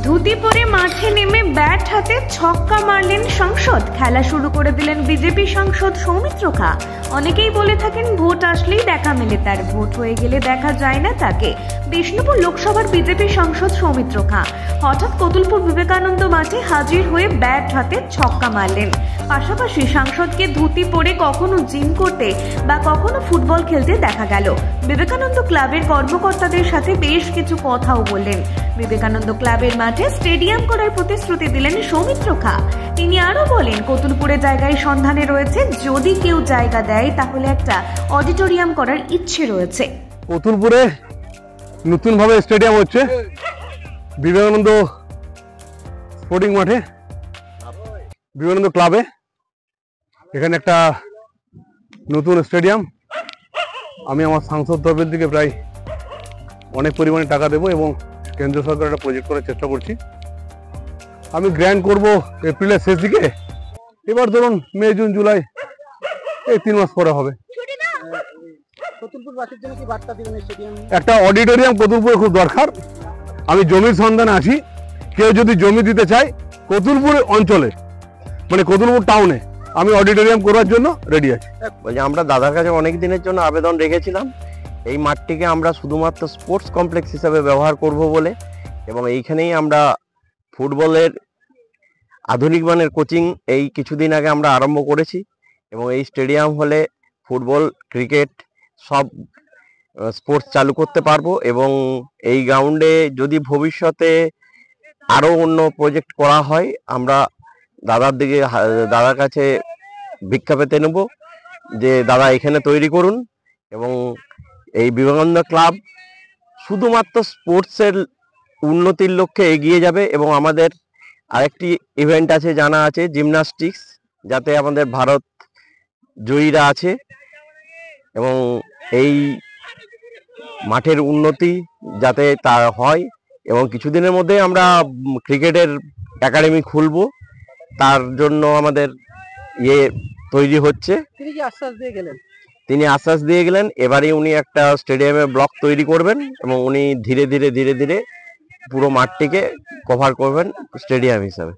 ধুতি পরে মাঠে নেমে ব্যাট হাতে ছক্কা মারলেন সাংসদ। খেলা শুরু করে দিলেন বিজেপি সাংসদ সৌমিত্র খা। অনেকেই বলে থাকেন ভোট আসলেই দেখা মেলে তার, ভোট হয়ে গেলে দেখা যায় না তাকে। বিষ্ণুপুর লোকসভার বিজেপি সাংসদ সৌমিত্র খা হঠাৎ কতুলপুর বিবেকানন্দ মাঠে হাজির হয়ে ব্যাট হাতে ছক্কা মারলেন। পাশাপাশি সাংসদকে ধুতি পরে কখনো জিম করতে বা কখনো ফুটবল খেলতে দেখা গেল। বিবেকানন্দ ক্লাবের কর্মকর্তাদের সাথে বেশ কিছু কথাও বললেন। বিবেকানন্দ ক্লাবের মাঠে স্টেডিয়াম করার প্রতিশ্রুতি দিলেন সৌমিত্র খা। তিনি আরো বলেন, কতুলপুরে জায়গায় সন্ধানে রয়েছে, যদি কেউ জায়গা দেয় তাহলে একটা অডিটোরিয়াম করার ইচ্ছে রয়েছে। কতুলপুরে নতুন ভাবে স্টেডিয়াম হচ্ছে বিবেকানন্দ স্পোর্টিং মাঠে, বিবেকানন্দ ক্লাবে। এখানে একটা নতুন স্টেডিয়াম আমি আমার সাংসদ তরফের দিকে প্রায় অনেক পরিমাণে টাকা দেবো এবং কেন্দ্র সরকার একটা প্রজেক্ট করার চেষ্টা করছি। আমি গ্র্যান্ড করব এপ্রিলের শেষ দিকে, এবার ধরুন মে জুন জুলাই এই 3 মাস পরে হবে। একটা অডিটোরিয়াম কতুলপুরে খুব দরকার। আমি জমির সন্ধানে আছি, কেউ যদি জমি দিতে চায় কতুলপুর অঞ্চলে মানে কতুলপুর টাউনে, আমি অডিটোরিয়াম করার জন্য রেডি আছি। আমরা দাদার কাছে অনেক দিনের জন্য আবেদন রেখেছিলাম এই মাঠটিকে আমরা শুধুমাত্র স্পোর্টস কমপ্লেক্স হিসেবে ব্যবহার করব বলে, এবং এইখানেই আমরা ফুটবলের আধুনিক মানের কোচিং এই কিছুদিন আগে আমরা আরম্ভ করেছি এবং এই স্টেডিয়াম হলে ফুটবল, ক্রিকেট সব স্পোর্টস চালু করতে পারবো। এবং এই গ্রাউন্ডে যদি ভবিষ্যতে আরও অন্য প্রজেক্ট করা হয়, আমরা দাদার কাছে ভিক্ষা পেতে নেব যে দাদা এখানে তৈরি করুন। এবং এই বিবেকানন্দ ক্লাব শুধুমাত্র স্পোর্টসের উন্নতির লক্ষ্যে এগিয়ে যাবে। এবং আমাদের আরেকটি ইভেন্ট আছে, জানা আছে, জিমন্যাস্টিক্স, যাতে আমাদের ভারত জয়ীরা আছে এবং এই মাঠের উন্নতি যাতে তা হয়। এবং কিছুদিনের মধ্যে আমরা ক্রিকেটের একাডেমি খুলব, তার জন্য আমাদের তৈরি হচ্ছে। তিনি আশ্বাস দিয়ে গেলেন এবারে উনি একটা স্টেডিয়ামে ব্লক তৈরি করবেন এবং উনি ধীরে ধীরে পুরো মাঠটিকে কভার করবেন স্টেডিয়াম হিসাবে।